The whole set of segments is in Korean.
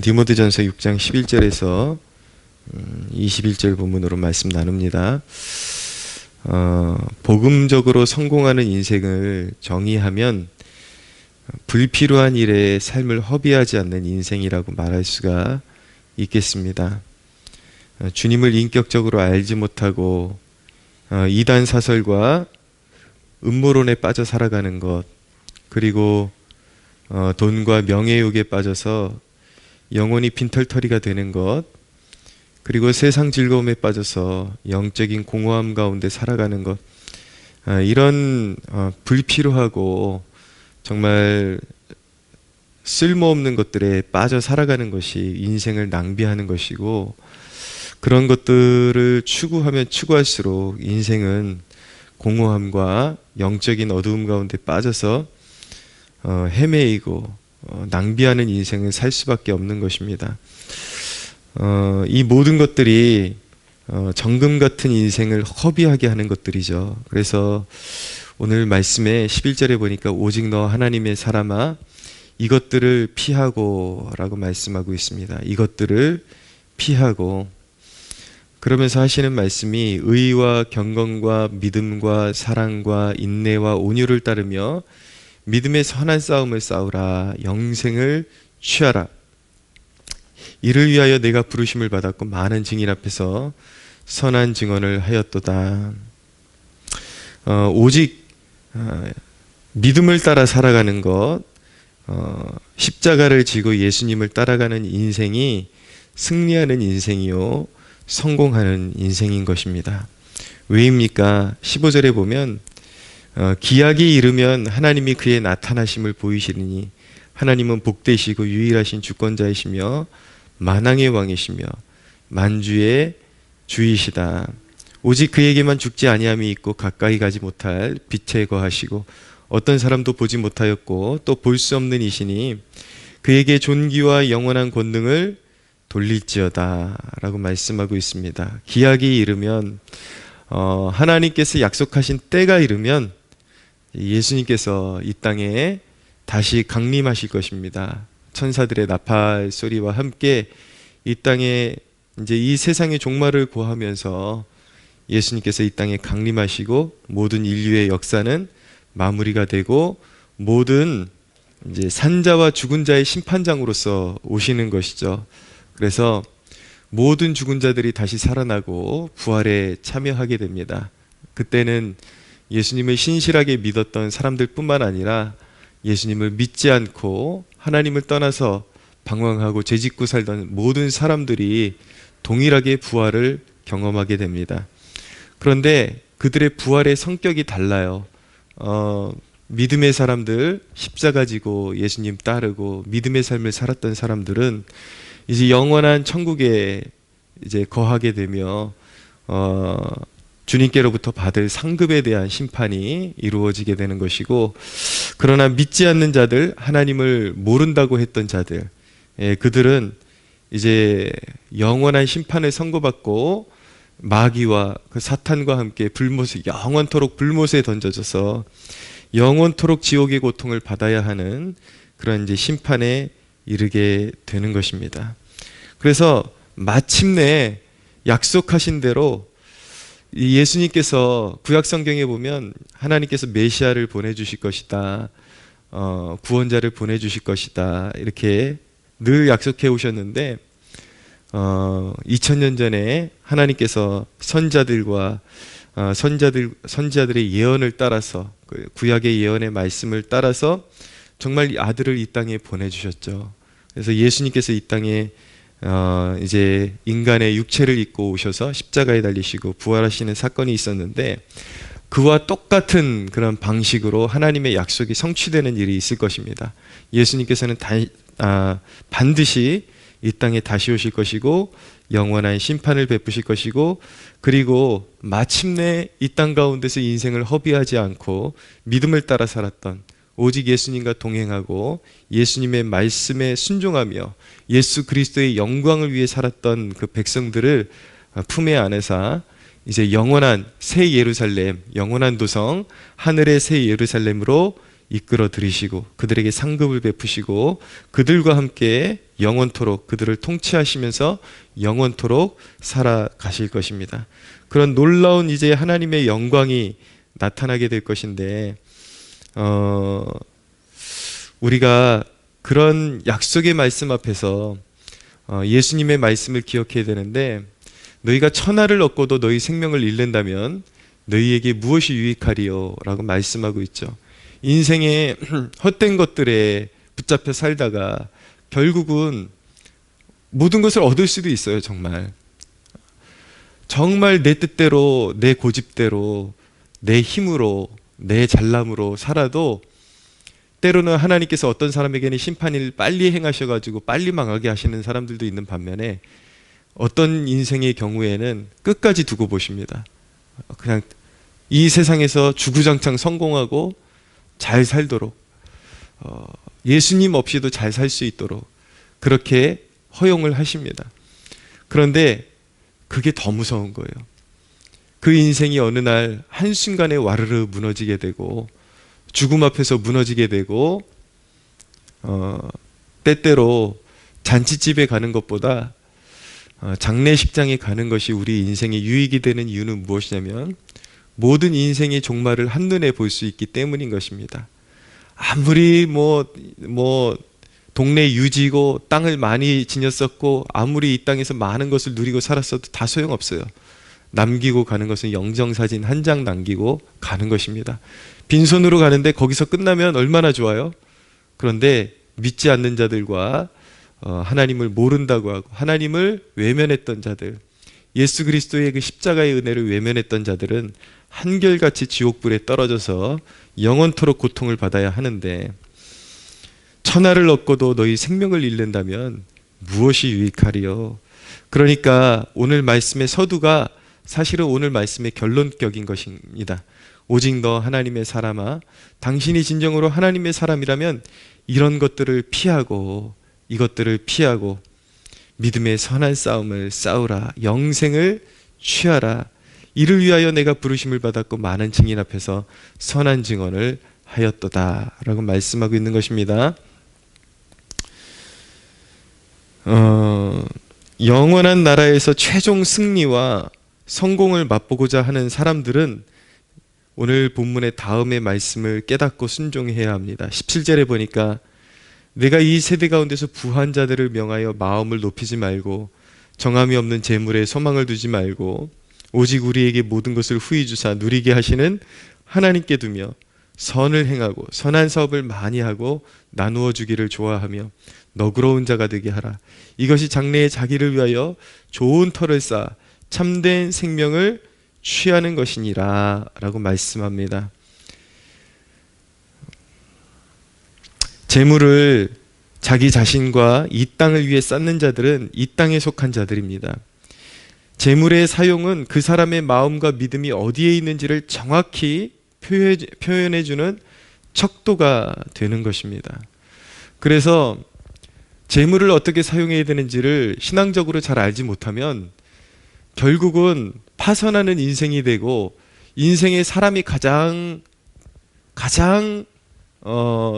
디모데전서 6장 11절에서 21절 본문으로 말씀 나눕니다. 복음적으로 성공하는 인생을 정의하면 불필요한 일에 삶을 허비하지 않는 인생이라고 말할 수가 있겠습니다. 주님을 인격적으로 알지 못하고 이단 사설과 음모론에 빠져 살아가는 것, 그리고 돈과 명예욕에 빠져서 영혼이 빈털터리가 되는 것, 그리고 세상 즐거움에 빠져서 영적인 공허함 가운데 살아가는 것, 이런 불필요하고 정말 쓸모없는 것들에 빠져 살아가는 것이 인생을 낭비하는 것이고, 그런 것들을 추구하면 추구할수록 인생은 공허함과 영적인 어두움 가운데 빠져서 헤매이고 낭비하는 인생을 살 수밖에 없는 것입니다. 이 모든 것들이 정금 같은 인생을 허비하게 하는 것들이죠. 그래서 오늘 말씀에 11절에 보니까 오직 너 하나님의 사람아 이것들을 피하고 라고 말씀하고 있습니다. 이것들을 피하고, 그러면서 하시는 말씀이 의와 경건과 믿음과 사랑과 인내와 온유를 따르며 믿음의 선한 싸움을 싸우라. 영생을 취하라. 이를 위하여 내가 부르심을 받았고 많은 증인 앞에서 선한 증언을 하였도다. 오직 믿음을 따라 살아가는 것, 십자가를 지고 예수님을 따라가는 인생이 승리하는 인생이요 성공하는 인생인 것입니다. 왜입니까? 15절에 보면 기약이 이르면 하나님이 그의 나타나심을 보이시리니 하나님은 복되시고 유일하신 주권자이시며 만왕의 왕이시며 만주의 주이시다. 오직 그에게만 죽지 아니함이 있고 가까이 가지 못할 빛에 거하시고 어떤 사람도 보지 못하였고 또 볼 수 없는 이시니 그에게 존귀와 영원한 권능을 돌릴지어다 라고 말씀하고 있습니다. 기약이 이르면 하나님께서 약속하신 때가 이르면 예수님께서 이 땅에 다시 강림하실 것입니다. 천사들의 나팔 소리와 함께 이 땅에 이제 이 세상의 종말을 고하면서 예수님께서 이 땅에 강림하시고 모든 인류의 역사는 마무리가 되고 모든 이제 산자와 죽은 자의 심판장으로서 오시는 것이죠. 그래서 모든 죽은 자들이 다시 살아나고 부활에 참여하게 됩니다. 그때는 예수님을 신실하게 믿었던 사람들 뿐만 아니라 예수님을 믿지 않고 하나님을 떠나서 방황하고 죄짓고 살던 모든 사람들이 동일하게 부활을 경험하게 됩니다. 그런데 그들의 부활의 성격이 달라요. 믿음의 사람들, 십자가 지고 예수님 따르고 믿음의 삶을 살았던 사람들은 이제 영원한 천국에 이제 거하게 되며 주님께로부터 받을 상급에 대한 심판이 이루어지게 되는 것이고, 그러나 믿지 않는 자들, 하나님을 모른다고 했던 자들, 그들은 이제 영원한 심판을 선고받고 마귀와 그 사탄과 함께 불못에 영원토록 불못에 던져져서 영원토록 지옥의 고통을 받아야 하는 그런 이제 심판에 이르게 되는 것입니다. 그래서 마침내 약속하신 대로 예수님께서 구약 성경에 보면 하나님께서 메시아를 보내주실 것이다, 구원자를 보내주실 것이다, 이렇게 늘 약속해 오셨는데 2000년 전에 하나님께서 선자들과 선지자들의 예언을 따라서 그 구약의 예언의 말씀을 따라서 정말 이 아들을 이 땅에 보내주셨죠. 그래서 예수님께서 이 땅에 이제 인간의 육체를 입고 오셔서 십자가에 달리시고 부활하시는 사건이 있었는데, 그와 똑같은 그런 방식으로 하나님의 약속이 성취되는 일이 있을 것입니다. 예수님께서는 반드시 이 땅에 다시 오실 것이고 영원한 심판을 베푸실 것이고, 그리고 마침내 이 땅 가운데서 인생을 허비하지 않고 믿음을 따라 살았던, 오직 예수님과 동행하고 예수님의 말씀에 순종하며 예수 그리스도의 영광을 위해 살았던 그 백성들을 품에 안에서 이제 영원한 새 예루살렘, 영원한 도성, 하늘의 새 예루살렘으로 이끌어 들이시고 그들에게 상급을 베푸시고 그들과 함께 영원토록 그들을 통치하시면서 영원토록 살아가실 것입니다. 그런 놀라운 이제 하나님의 영광이 나타나게 될 것인데 우리가 그런 약속의 말씀 앞에서 예수님의 말씀을 기억해야 되는데, 너희가 천하를 얻고도 너희 생명을 잃는다면 너희에게 무엇이 유익하리요? 라고 말씀하고 있죠. 인생의 헛된 것들에 붙잡혀 살다가 결국은 모든 것을 얻을 수도 있어요. 정말 내 뜻대로, 내 고집대로, 내 힘으로, 내 잘남으로 살아도 때로는 하나님께서 어떤 사람에게는 심판을 빨리 행하셔가지고 빨리 망하게 하시는 사람들도 있는 반면에, 어떤 인생의 경우에는 끝까지 두고 보십니다. 그냥 이 세상에서 주구장창 성공하고 잘 살도록, 예수님 없이도 잘 살 수 있도록 그렇게 허용을 하십니다. 그런데 그게 더 무서운 거예요. 그 인생이 어느 날 한순간에 와르르 무너지게 되고 죽음 앞에서 무너지게 되고, 때때로 잔치집에 가는 것보다 장례식장에 가는 것이 우리 인생의 유익이 되는 이유는 무엇이냐면, 모든 인생의 종말을 한눈에 볼 수 있기 때문인 것입니다. 아무리 동네 유지고 땅을 많이 지녔었고 아무리 이 땅에서 많은 것을 누리고 살았어도 다 소용없어요. 남기고 가는 것은 영정사진 한 장 남기고 가는 것입니다. 빈손으로 가는데 거기서 끝나면 얼마나 좋아요. 그런데 믿지 않는 자들과 하나님을 모른다고 하고 하나님을 외면했던 자들, 예수 그리스도의 그 십자가의 은혜를 외면했던 자들은 한결같이 지옥불에 떨어져서 영원토록 고통을 받아야 하는데, 천하를 얻고도 너희 생명을 잃는다면 무엇이 유익하리요? 그러니까 오늘 말씀의 서두가 사실은 오늘 말씀의 결론격인 것입니다. 오직 너 하나님의 사람아, 당신이 진정으로 하나님의 사람이라면 이런 것들을 피하고 이것들을 피하고 믿음의 선한 싸움을 싸우라. 영생을 취하라. 이를 위하여 내가 부르심을 받았고 많은 증인 앞에서 선한 증언을 하였도다 라고 말씀하고 있는 것입니다. 영원한 나라에서 최종 승리와 성공을 맛보고자 하는 사람들은 오늘 본문의 다음의 말씀을 깨닫고 순종해야 합니다. 17절에 보니까 내가 이 세대 가운데서 부한 자들을 명하여 마음을 높이지 말고 정함이 없는 재물에 소망을 두지 말고 오직 우리에게 모든 것을 후히 주사 누리게 하시는 하나님께 두며 선을 행하고 선한 사업을 많이 하고 나누어 주기를 좋아하며 너그러운 자가 되게 하라. 이것이 장래에 자기를 위하여 좋은 터를 쌓아 참된 생명을 취하는 것이니라 라고 말씀합니다. 재물을 자기 자신과 이 땅을 위해 쌓는 자들은 이 땅에 속한 자들입니다. 재물의 사용은 그 사람의 마음과 믿음이 어디에 있는지를 정확히 표현해주는 척도가 되는 것입니다. 그래서 재물을 어떻게 사용해야 되는지를 신앙적으로 잘 알지 못하면 결국은 파선하는 인생이 되고, 인생의 사람이 가장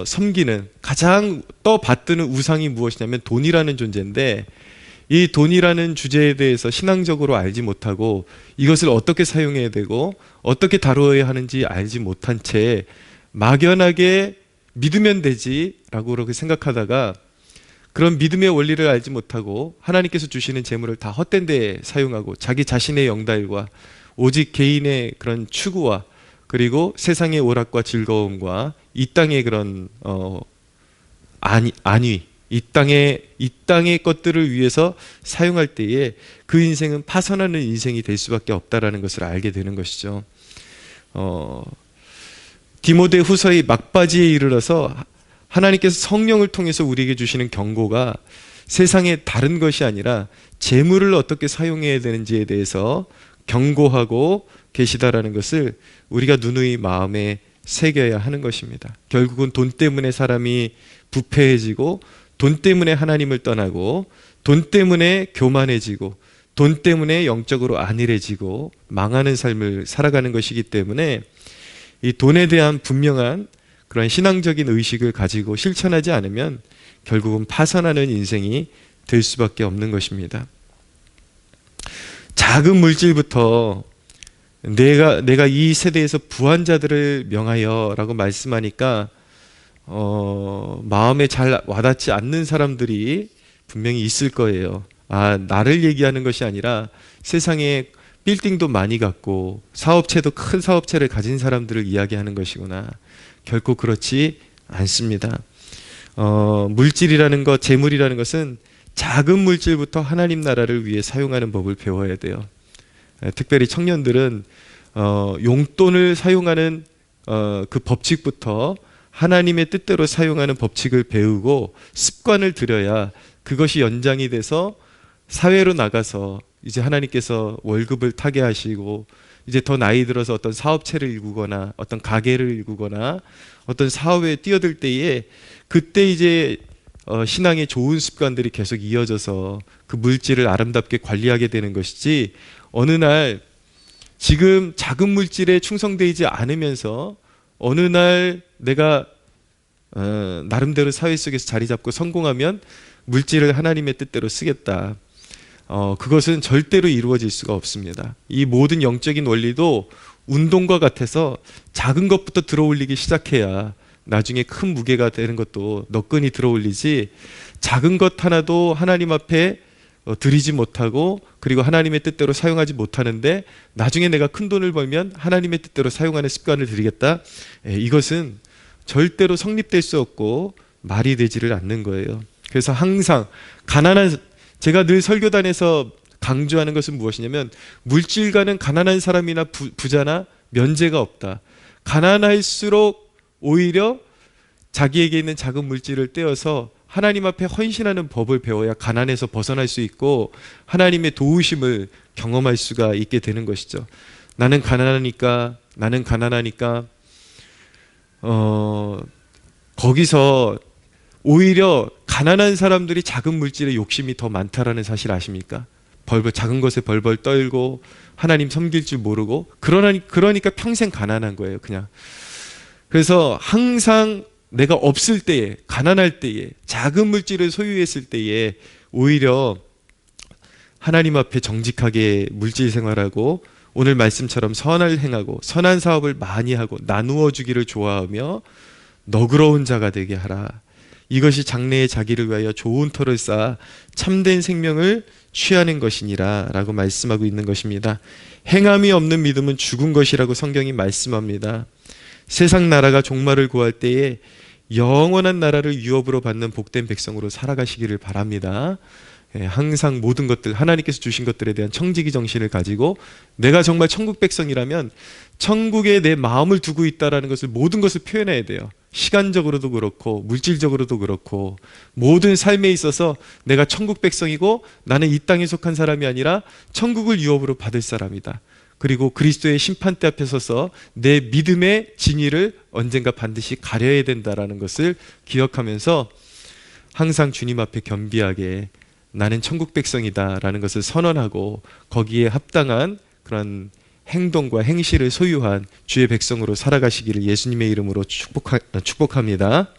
섬기는, 가장 떠받드는 우상이 무엇이냐면 돈이라는 존재인데, 이 돈이라는 주제에 대해서 신앙적으로 알지 못하고 이것을 어떻게 사용해야 되고 어떻게 다루어야 하는지 알지 못한 채 막연하게 믿으면 되지라고 그렇게 생각하다가, 그런 믿음의 원리를 알지 못하고 하나님께서 주시는 재물을 다 헛된 데에 사용하고 자기 자신의 영달과 오직 개인의 그런 추구와 그리고 세상의 오락과 즐거움과 이 땅의 그런 안위, 이 땅의 것들을 위해서 사용할 때에 그 인생은 파선하는 인생이 될 수밖에 없다라는 것을 알게 되는 것이죠. 디모데 후서의 막바지에 이르러서 하나님께서 성령을 통해서 우리에게 주시는 경고가 세상의 다른 것이 아니라 재물을 어떻게 사용해야 되는지에 대해서 경고하고 계시다라는 것을 우리가 누누이 마음에 새겨야 하는 것입니다. 결국은 돈 때문에 사람이 부패해지고, 돈 때문에 하나님을 떠나고, 돈 때문에 교만해지고, 돈 때문에 영적으로 안일해지고 망하는 삶을 살아가는 것이기 때문에 이 돈에 대한 분명한 그런 신앙적인 의식을 가지고 실천하지 않으면 결국은 파산하는 인생이 될 수밖에 없는 것입니다. 작은 물질부터 내가 이 세대에서 부한 자들을 명하여라고 말씀하니까 마음에 잘 와닿지 않는 사람들이 분명히 있을 거예요. 아, 나를 얘기하는 것이 아니라 세상에 빌딩도 많이 갖고 사업체도 큰 사업체를 가진 사람들을 이야기하는 것이구나. 결코 그렇지 않습니다. 물질이라는 것, 재물이라는 것은 작은 물질부터 하나님 나라를 위해 사용하는 법을 배워야 돼요. 특별히 청년들은 용돈을 사용하는 그 법칙부터 하나님의 뜻대로 사용하는 법칙을 배우고 습관을 들여야 그것이 연장이 돼서 사회로 나가서 이제 하나님께서 월급을 타게 하시고 이제 더 나이 들어서 어떤 사업체를 일구거나 어떤 가게를 일구거나 어떤 사업에 뛰어들 때에 그때 이제 신앙의 좋은 습관들이 계속 이어져서 그 물질을 아름답게 관리하게 되는 것이지, 어느 날 지금 작은 물질에 충성되지 않으면서 어느 날 내가 나름대로 사회 속에서 자리 잡고 성공하면 물질을 하나님의 뜻대로 쓰겠다. 그것은 절대로 이루어질 수가 없습니다. 이 모든 영적인 원리도 운동과 같아서 작은 것부터 들어올리기 시작해야 나중에 큰 무게가 되는 것도 너끈히 들어올리지, 작은 것 하나도 하나님 앞에 드리지 못하고 그리고 하나님의 뜻대로 사용하지 못하는데 나중에 내가 큰 돈을 벌면 하나님의 뜻대로 사용하는 습관을 들이겠다. 이것은 절대로 성립될 수 없고 말이 되지를 않는 거예요. 그래서 항상 제가 늘 설교단에서 강조하는 것은 무엇이냐면, 물질과는 가난한 사람이나 부자나 면제가 없다. 가난할수록 오히려 자기에게 있는 작은 물질을 떼어서 하나님 앞에 헌신하는 법을 배워야 가난에서 벗어날 수 있고 하나님의 도우심을 경험할 수가 있게 되는 것이죠. 나는 가난하니까 거기서 오히려 가난한 사람들이 작은 물질에 욕심이 더 많다라는 사실 아십니까? 작은 것에 벌벌 떨고 하나님 섬길 줄 모르고 그러니까 평생 가난한 거예요, 그냥. 그래서 항상 내가 없을 때에, 가난할 때에, 작은 물질을 소유했을 때에 오히려 하나님 앞에 정직하게 물질 생활하고 오늘 말씀처럼 선을 행하고 선한 사업을 많이 하고 나누어 주기를 좋아하며 너그러운 자가 되게 하라. 이것이 장래의 자기를 위하여 좋은 터를 쌓아 참된 생명을 취하는 것이니라 라고 말씀하고 있는 것입니다. 행함이 없는 믿음은 죽은 것이라고 성경이 말씀합니다. 세상 나라가 종말을 구할 때에 영원한 나라를 유업으로 받는 복된 백성으로 살아가시기를 바랍니다. 항상 모든 것들, 하나님께서 주신 것들에 대한 청지기 정신을 가지고 내가 정말 천국 백성이라면 천국에 내 마음을 두고 있다는 것을, 모든 것을 표현해야 돼요. 시간적으로도 그렇고 물질적으로도 그렇고 모든 삶에 있어서 내가 천국 백성이고 나는 이 땅에 속한 사람이 아니라 천국을 유업으로 받을 사람이다. 그리고 그리스도의 심판대 앞에 서서 내 믿음의 진위를 언젠가 반드시 가려야 된다는 것을 기억하면서 항상 주님 앞에 겸비하게 나는 천국 백성이다라는 것을 선언하고 거기에 합당한 그런 행동과 행실을 소유한 주의 백성으로 살아가시기를 예수님의 이름으로 축복합니다.